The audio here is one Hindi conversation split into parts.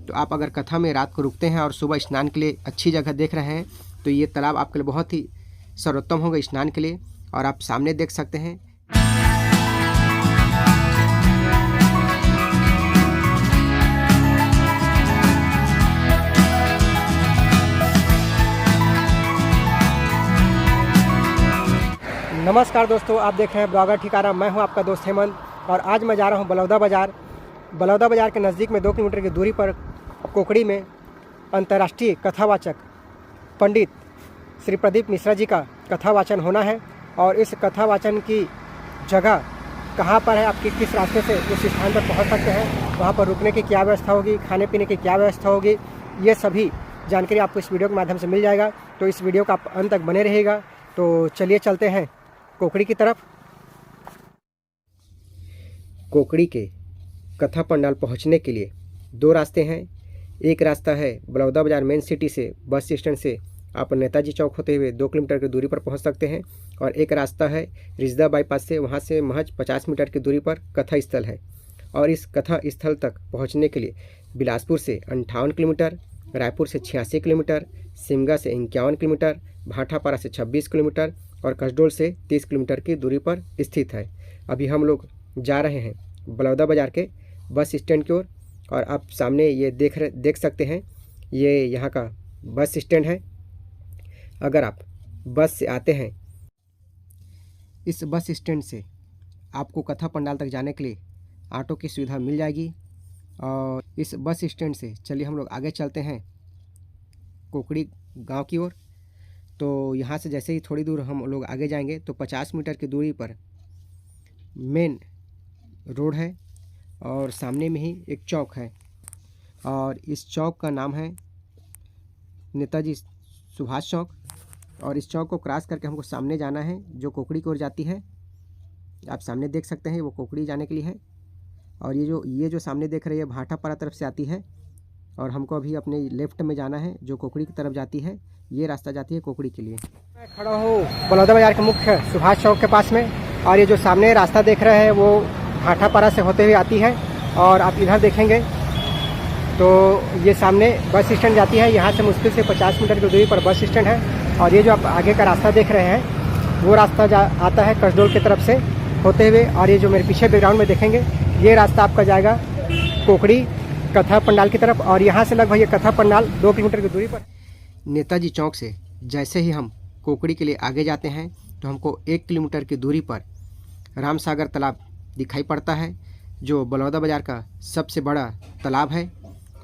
तो आप अगर कथा में रात को रुकते हैं और सुबह स्नान के लिए अच्छी जगह देख रहे हैं तो ये तालाब आपके लिए बहुत ही सर्वोत्तम होगा स्नान के लिए। और आप सामने देख सकते हैं नमस्कार दोस्तों, आप देख रहे हैं ब्लॉगर ठिकाना। मैं हूं आपका दोस्त हेमंत और आज मैं जा रहा हूं बलौदा बाज़ार। बलौदा बाज़ार के नज़दीक में 2 किलोमीटर की दूरी पर कोकड़ी में अंतर्राष्ट्रीय कथावाचक पंडित श्री प्रदीप मिश्रा जी का कथावाचन होना है। और इस कथावाचन की जगह कहां पर है, आप किस रास्ते से उस स्थान पर पहुंच सकते हैं, वहां पर रुकने की क्या व्यवस्था होगी, खाने पीने की क्या व्यवस्था होगी, ये सभी जानकारी आपको इस वीडियो के माध्यम से मिल जाएगा। तो इस वीडियो का आप अंत तक बने रहिएगा। तो चलिए चलते हैं कोकड़ी की तरफ। कोकड़ी के कथा पंडाल पहुंचने के लिए 2 रास्ते हैं। एक रास्ता है बलौदा बाज़ार मेन सिटी से बस स्टैंड से आप नेताजी चौक होते हुए 2 किलोमीटर की दूरी पर पहुंच सकते हैं। और एक रास्ता है रिजदा बाईपास से, वहां से महज 50 मीटर की दूरी पर कथा स्थल है। और इस कथा स्थल तक पहुंचने के लिए बिलासपुर से 58 किलोमीटर, रायपुर से 86 किलोमीटर, सिमगा से 51 किलोमीटर, भाटापारा से 26 किलोमीटर और कसडोल से 30 किलोमीटर की दूरी पर स्थित है। अभी हम लोग जा रहे हैं बलौदा बाज़ार के बस स्टैंड की ओर। और आप सामने ये देख सकते हैं, ये यहाँ का बस स्टैंड है। अगर आप बस से आते हैं, इस बस स्टैंड से आपको कथा पंडाल तक जाने के लिए ऑटो की सुविधा मिल जाएगी। और इस बस स्टैंड से चलिए हम लोग आगे चलते हैं कोकड़ी गांव की ओर। तो यहाँ से जैसे ही थोड़ी दूर हम लोग आगे जाएंगे तो 50 मीटर की दूरी पर मेन रोड है और सामने में ही एक चौक है। और इस चौक का नाम है नेताजी सुभाष चौक। और इस चौक को क्रॉस करके हमको सामने जाना है जो कोकड़ी की ओर जाती है। आप सामने देख सकते हैं वो कोकड़ी जाने के लिए है। और ये जो सामने देख रही है भाटापारा तरफ से आती है। और हमको अभी अपने लेफ्ट में जाना है जो कोकड़ी की तरफ जाती है। ये रास्ता जाती है कोकड़ी के लिए। मैं खड़ा हूँ बलौदा बाज़ार के मुख्य सुभाष चौक के पास में। और ये जो सामने रास्ता देख रहे हैं वो भाटापारा से होते हुए आती है। और आप इधर देखेंगे तो ये सामने बस स्टैंड जाती है। यहाँ से मुश्किल से 50 मीटर की दूरी पर बस स्टैंड है। और ये जो आप आगे का रास्ता देख रहे हैं वो रास्ता आता है कसडोल की तरफ से होते हुए। और ये जो मेरे पीछे बैकग्राउंड में देखेंगे ये रास्ता आपका जाएगा कोकड़ी कथा पंडाल की तरफ। और यहाँ से लगभग ये कथा पंडाल 2 किलोमीटर की दूरी पर। नेताजी चौक से जैसे ही हम कोकड़ी के लिए आगे जाते हैं तो हमको 1 किलोमीटर की दूरी पर रामसागर तालाब दिखाई पड़ता है जो बलौदा बाज़ार का सबसे बड़ा तालाब है।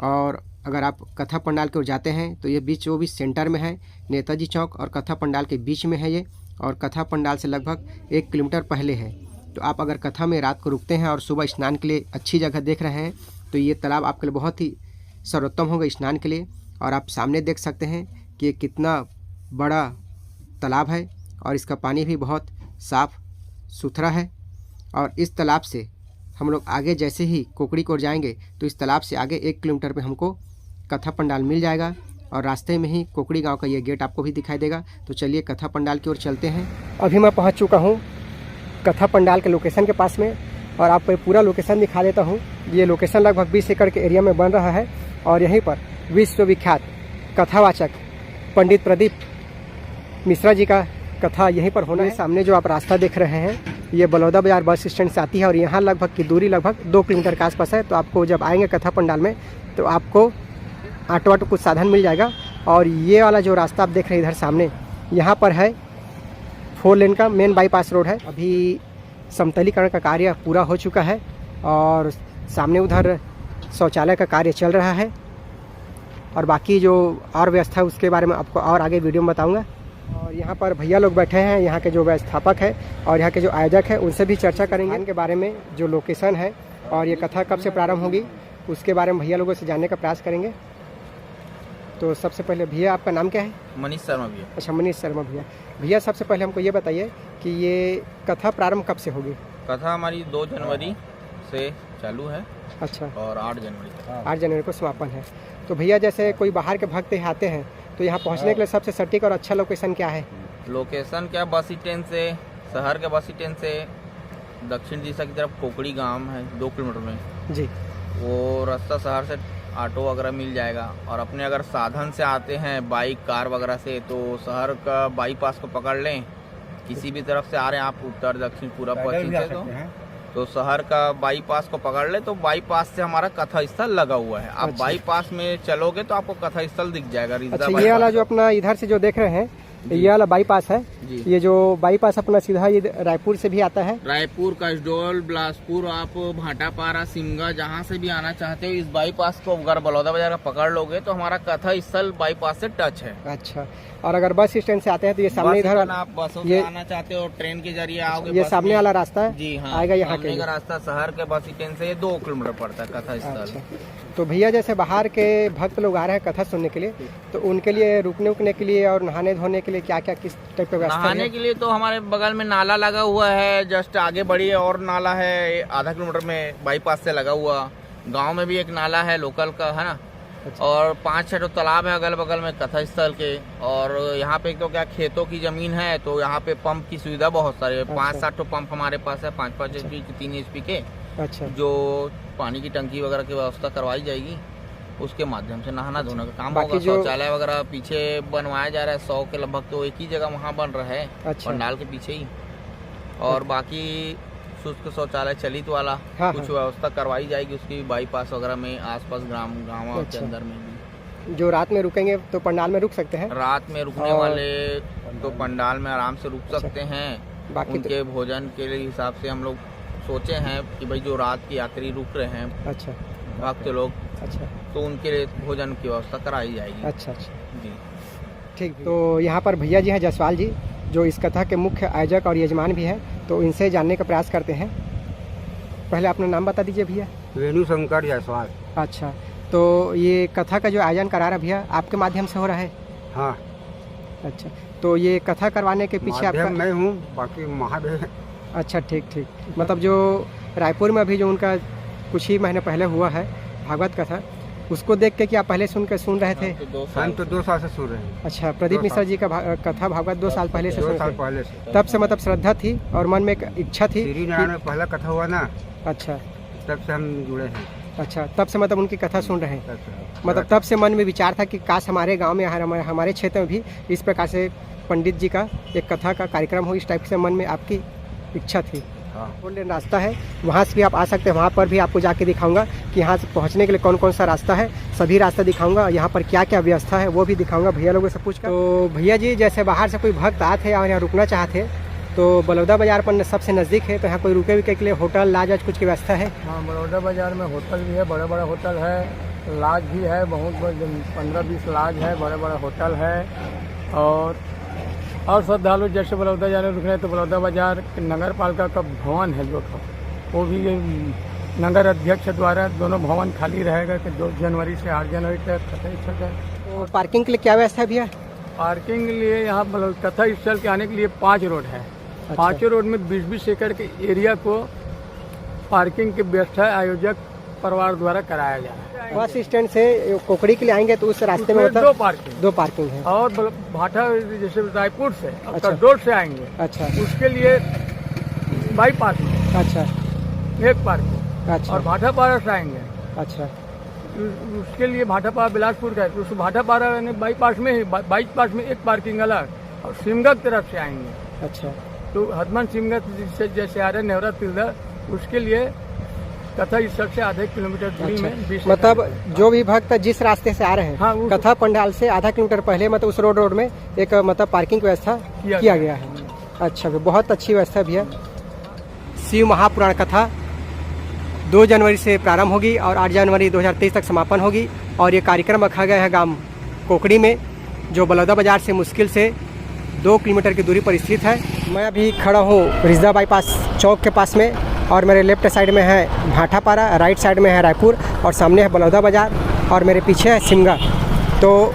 और अगर आप कथा पंडाल की ओर जाते हैं तो ये बीच सेंटर में है। नेताजी चौक और कथा पंडाल के बीच में है ये। और कथा पंडाल से लगभग 1 किलोमीटर पहले है। तो आप अगर कथा में रात को रुकते हैं और सुबह स्नान के लिए अच्छी जगह देख रहे हैं तो ये तालाब आपके लिए बहुत ही सर्वोत्तम होगा स्नान के लिए। और आप सामने देख सकते हैं कि ये कितना बड़ा तालाब है और इसका पानी भी बहुत साफ़ सुथरा है। और इस तालाब से हम लोग आगे जैसे ही कोकड़ी की ओर जाएंगे तो इस तालाब से आगे 1 किलोमीटर पे हमको कथा पंडाल मिल जाएगा। और रास्ते में ही कोकड़ी गांव का ये गेट आपको भी दिखाई देगा। तो चलिए कथा पंडाल की ओर चलते हैं। अभी मैं पहुंच चुका हूं कथा पंडाल के लोकेशन के पास में और आपको पूरा लोकेशन दिखा देता हूं। ये लोकेशन लगभग 20 एकड़ के एरिया में बन रहा है। और यहीं पर विश्वविख्यात कथावाचक पंडित प्रदीप मिश्रा जी का कथा यहीं पर होना है। सामने जो आप रास्ता देख रहे हैं ये बलौदा बाज़ार बस स्टैंड से आती है। और यहाँ लगभग की दूरी लगभग 2 किलोमीटर के आसपास है। तो आपको जब आएंगे कथा पंडाल में तो आपको ऑटो कुछ साधन मिल जाएगा। और ये वाला जो रास्ता आप देख रहे हैं इधर सामने, यहाँ पर है 4 लेन का मेन बाईपास रोड है। अभी समतलीकरण का कार्य पूरा हो चुका है और सामने उधर शौचालय का कार्य चल रहा है। और बाकी जो और व्यवस्था उसके बारे में आपको और आगे वीडियो में बताऊँगा। और यहाँ पर भैया लोग बैठे हैं, यहाँ के जो व्यवस्थापक है और यहाँ के जो आयोजक है, उनसे भी चर्चा करेंगे इनके बारे में, जो लोकेशन है और ये कथा कब से प्रारंभ होगी उसके बारे में भैया लोगों से जानने का प्रयास करेंगे। तो सबसे पहले भैया आपका नाम क्या है? मनीष शर्मा भैया। अच्छा, मनीष शर्मा भैया। भैया सबसे पहले हमको ये बताइए कि ये कथा प्रारंभ कब से होगी? कथा हमारी 2 जनवरी से चालू है। अच्छा। और 8 जनवरी तक। 8 जनवरी को समापन है। तो भैया जैसे कोई बाहर के भक्त आते हैं तो यहाँ पहुँचने के लिए सबसे सटीक और अच्छा लोकेशन क्या है? लोकेशन क्या, बस स्टैंड से, शहर के बस स्टैंड से दक्षिण दिशा की तरफ कोकड़ी गांव है 2 किलोमीटर में जी। वो रास्ता शहर से ऑटो वगैरह मिल जाएगा। और अपने अगर साधन से आते हैं बाइक कार वगैरह से, तो शहर का बाईपास को पकड़ लें। किसी भी तरफ से आ रहे हैं आप, उत्तर दक्षिण पूर्व पश्चिम से, तो शहर का बाईपास को पकड़ ले, तो बाईपास से हमारा कथा स्थल लगा हुआ है। आप अच्छा। बाईपास में चलोगे तो आपको कथा स्थल दिख जाएगा। अच्छा, ये वाला जो अपना इधर से जो देख रहे हैं, ये वाला बाईपास है जी। ये जो बाईपास अपना सीधा ये रायपुर से भी आता है। रायपुर, कसडोल, बिलासपुर, आप भाटापारा, सिमगा, जहाँ से भी आना चाहते हो, इस बाईपास को अगर बलौदा बाजार का पकड़ लोगे तो हमारा कथा स्थल बाईपास से टच है। अच्छा, और अगर बस स्टैंड से आते हैं तो ये सामने इधर आप बसों से आना चाहते हो, ट्रेन के जरिए आओगे, ये बस सामने में। वाला रास्ता है जी हाँ, आएगा यहाँ सामने के। का रास्ता शहर के बस स्टैंड से 2 किलोमीटर पड़ता है कथा स्थल। अच्छा, तो भैया जैसे बाहर के भक्त लोग आ रहे हैं कथा सुनने के लिए, तो उनके लिए रुकने के लिए और नहाने धोने के लिए क्या क्या किस टाइप का व्यवस्था नहाने है? के लिए तो हमारे बगल में नाला लगा हुआ है, जस्ट आगे बढ़िए और नाला है, आधा किलोमीटर में बाईपास से लगा हुआ। गांव में भी एक नाला है लोकल का, है ना। अच्छा। और 5-6 तालाब है अगल बगल में कथा स्थल के। और यहाँ पे एक तो क्या खेतों की जमीन है, तो यहाँ पे पंप की सुविधा बहुत सारी है। 5-7 पंप हमारे पास है, 5-5 HP के, 3 HP के, अच्छा, जो पानी की टंकी वगैरह की व्यवस्था करवाई जाएगी। उसके माध्यम से नहाना धोने का काम बाकी होगा। जो- शौचालय वगैरह पीछे बनवाया जा रहा है 100 के लगभग, तो एक ही जगह वहाँ बन रहा है, अच्छा। पंडाल के पीछे ही। और बाकी शुष्क शौचालय चलित वाला हाँ, कुछ हाँ। व्यवस्था करवाई जाएगी उसकी बाईपास वगैरह में, आसपास गाँव के अच्छा। अंदर में भी। जो रात में रुकेंगे तो पंडाल में रुक सकते हैं। रात में रुकने और- वाले तो पंडाल में आराम से रुक सकते हैं। बाकी तो- उनके भोजन के लिए हिसाब से हम लोग सोचे हैं कि भाई जो रात की यात्री रुक रहे हैं अच्छा, भक्त लोग, अच्छा, तो उनके लिए भोजन की व्यवस्था कराई जाएगी। अच्छा, अच्छा, जी। ठीक। तो यहाँ पर भैया जी हैं जसवाल जी, जो इस कथा के मुख्य आयोजक और यजमान भी हैं, तो इनसे जानने का प्रयास करते हैं। पहले अपना नाम बता दीजिए भैया। वेणु शंकर जायसवाल। अच्छा, तो ये कथा का जो आयोजन करा रहा भैया आपके माध्यम से हो रहा है? हाँ, अच्छा, तो ये कथा करवाने के पीछे माध्यम आपका? मैं हूँ, बाकी महादेव। अच्छा, ठीक ठीक। मतलब जो रायपुर में अभी जो उनका कुछ ही महीने पहले हुआ है भागवत कथा, उसको देख के क्या पहले सुन रहे थे? हम तो 2 साल से सुन रहे हैं। अच्छा, प्रदीप 2 मिश्रा साल। जी का कथा भागवत 2 साल पहले से 2 सुन साल रहे पहले से। थे। तब से मतलब श्रद्धा थी और मन में एक इच्छा थी श्री नारायण में पहला कथा हुआ ना, अच्छा, तब से हम जुड़े हैं। अच्छा, तब से मतलब उनकी कथा सुन रहे हैं। तब से। मतलब तब से मन में विचार था कि काश हमारे गांव में हमारे क्षेत्र में भी इस प्रकार से पंडित जी का एक कथा का कार्यक्रम हो, इस टाइप से मन में आपकी इच्छा थी। हाँ। गोल्डन रास्ता है, वहाँ से भी आप आ सकते हैं। वहाँ पर भी आपको जाके दिखाऊंगा कि यहाँ से पहुँचने के लिए कौन कौन सा रास्ता है, सभी रास्ता दिखाऊंगा। यहाँ पर क्या क्या व्यवस्था है वो भी दिखाऊंगा भैया लोगों से पूछकर। तो भैया जी जैसे बाहर से कोई भक्त आते और यहाँ रुकना चाहते तो बलौदा बाजार पर सबसे नज़दीक है, तो यहाँ कोई रुके के लिए होटल लाज कुछ की व्यवस्था है? हाँ, बड़ौदा बाजार में होटल भी है, बड़े बड़े होटल है, लाज भी है, बहुत 15-20 लाज है, बड़े बड़े होटल है। और श्रद्धालु जैसे बलौदा बाजार में रुक रहे हैं तो बलौदा बाजार नगर पालिका का भवन है जो, वो भी नगर अध्यक्ष द्वारा दोनों भवन खाली रहेगा कि 2 जनवरी से 8 जनवरी तक कथा स्थल है। तो पार्किंग के लिए क्या व्यवस्था है भैया? पार्किंग के लिए यहाँ कथा स्थल के आने के लिए 5 रोड है। 5 रोड में 20-20 एकड़ के एरिया को पार्किंग की व्यवस्था आयोजक परिवार द्वारा कराया जा रहा है। बस स्टैंड से कोकड़ी के लिए आएंगे तो उस रास्ते में उसमें 2 पार्किंग है। और भाटा जैसे रायपुर से अच्छा। रोड से आएंगे, अच्छा, उसके लिए बाईपास में अच्छा, 1 पार्किंग। अच्छा, और भाटापारा से आएंगे, अच्छा, उसके लिए भाटापारा बिलासपुर का है, तो उस भाटापारा बाईपास में ही बाईपास में 1 पार्किंग अलग। और सिमगा की तरफ से आएंगे अच्छा, तो हनुमान सिमगा से जैसे आ रहे नेवरा तिलदा, उसके लिए कथा स्थल से आधे किलोमीटर दूरी अच्छा। में 20 मतलब जो भी भक्त जिस रास्ते से आ रहे हैं, हाँ, कथा पंडाल से आधा किलोमीटर पहले मतलब उस रोड में एक मतलब पार्किंग की व्यवस्था किया गया है। अच्छा, बहुत अच्छी व्यवस्था भी है। शिव महापुराण कथा 2 जनवरी से प्रारंभ होगी और 8 जनवरी 2023 तक समापन होगी। और ये कार्यक्रम रखा गया है गांव कोकड़ी में, जो बलौदा बाजार से मुश्किल से 2 किलोमीटर की दूरी पर स्थित है। मैं अभी खड़ा हूँ रिजदा बाईपास चौक के पास में, और मेरे लेफ्ट साइड में है भाटापारा, राइट साइड में है रायपुर, और सामने है बलौदा बाजार, और मेरे पीछे है सिमगा। तो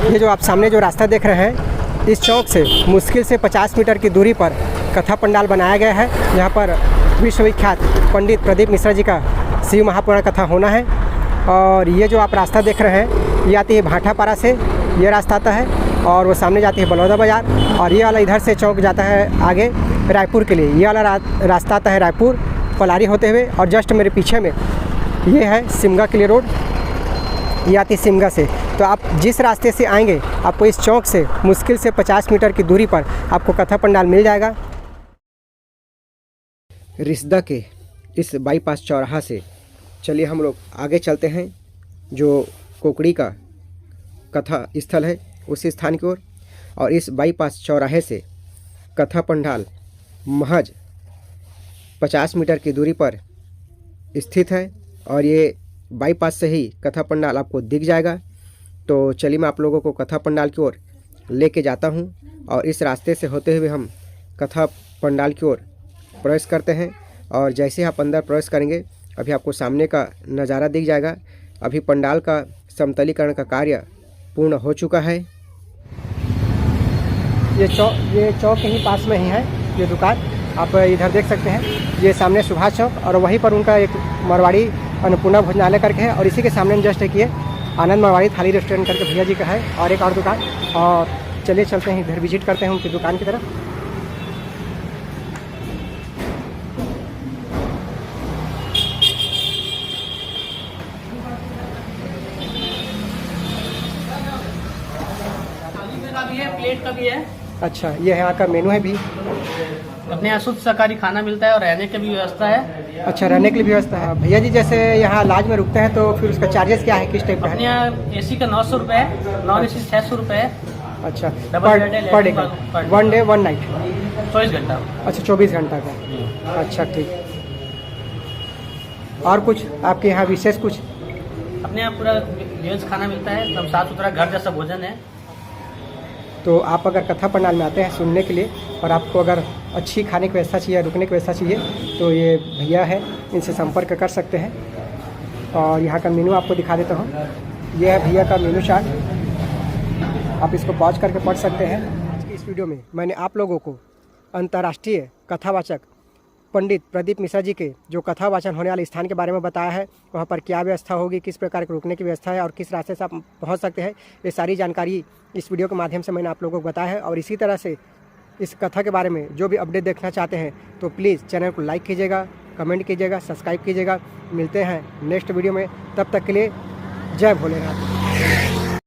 ये जो आप सामने जो रास्ता देख रहे हैं, इस चौक से मुश्किल से 50 मीटर की दूरी पर कथा पंडाल बनाया गया है, जहाँ पर विश्वविख्यात पंडित प्रदीप मिश्रा जी का शिव महापुराण कथा होना है। और ये जो आप रास्ता देख रहे हैं, ये आती है भाटापारा से, ये रास्ता आता है, और वो सामने जाती है बलौदा बाजार, और ये वाला इधर से चौक जाता है आगे रायपुर के लिए। ये वाला रास्ता आता है रायपुर पलारी होते हुए, और जस्ट मेरे पीछे में ये है सिमगा के लिए रोड। ये आती है सिमगा से। तो आप जिस रास्ते से आएंगे आपको इस चौक से मुश्किल से 50 मीटर की दूरी पर आपको कथा पंडाल मिल जाएगा। रिसदा के इस बाईपास चौराहा से चलिए हम लोग आगे चलते हैं जो कोकड़ी का कथा स्थल है उस स्थान की ओर। और इस बाईपास चौराहे से कथा पंडाल महज 50 मीटर की दूरी पर स्थित है और ये बाईपास से ही कथा पंडाल आपको दिख जाएगा। तो चलिए मैं आप लोगों को कथा पंडाल की ओर लेके जाता हूँ और इस रास्ते से होते हुए हम कथा पंडाल की ओर प्रवेश करते हैं। और जैसे आप अंदर प्रवेश करेंगे अभी आपको सामने का नज़ारा दिख जाएगा। अभी पंडाल का समतलीकरण का कार्य पूर्ण हो चुका है। ये चौक यहीं पास में ही है, ये दुकान आप इधर देख सकते हैं। ये सामने सुभाष चौक और वहीं पर उनका एक मरवाड़ी अन्नपूर्णा भोजनालय करके है और इसी के सामने जस्ट एक ये आनंद मरवाड़ी थाली रेस्टोरेंट करके भैया जी का है और एक और दुकान। और चलिए चलते हैं इधर विजिट करते हैं उनकी दुकान की तरफ। का भी है, प्लेट का भी है। अच्छा, ये यहाँ का मेनू है भी। अपने यहाँ शुद्ध शाकाहारी खाना मिलता है और रहने की भी व्यवस्था है। अच्छा, रहने के लिए भी व्यवस्था है। भैया जी जैसे यहाँ लॉज में रुकते हैं तो फिर उसका चार्जेस क्या है, किस टाइप का अपने है? यहाँ एसी का 900 रुपये है, नॉन एसी 600 रुपये है। अच्छा, डबल बेड है, पर डे का, पर डे। 1 डे 1 नाइट, 24 घंटा। अच्छा 24 घंटा का। अच्छा ठीक। और कुछ आपके यहाँ विशेष कुछ? अपने यहाँ पूरा वेज खाना मिलता है, एकदम साफ सुथरा घर जैसा भोजन है। तो आप अगर कथा पंडाल में आते हैं सुनने के लिए और आपको अगर अच्छी खाने की व्यवस्था चाहिए, रुकने की व्यवस्था चाहिए तो ये भैया है, इनसे संपर्क कर सकते हैं। और यहाँ का मेनू आपको दिखा देता हूँ। ये है भैया का मेनू चार्ट, आप इसको पॉज करके पढ़ सकते हैं। आज की इस वीडियो में मैंने आप लोगों को अंतर्राष्ट्रीय कथावाचक पंडित प्रदीप मिश्रा जी के जो कथा वाचन होने वाले स्थान के बारे में बताया है, वहाँ पर क्या व्यवस्था होगी, किस प्रकार के रुकने की व्यवस्था है और किस रास्ते से आप पहुँच सकते हैं, ये सारी जानकारी इस वीडियो के माध्यम से मैंने आप लोगों को बताया है। और इसी तरह से इस कथा के बारे में जो भी अपडेट देखना चाहते हैं तो प्लीज़ चैनल को लाइक कीजिएगा, कमेंट कीजिएगा, सब्सक्राइब कीजिएगा। मिलते हैं नेक्स्ट वीडियो में, तब तक के लिए जय भोलेनाथ।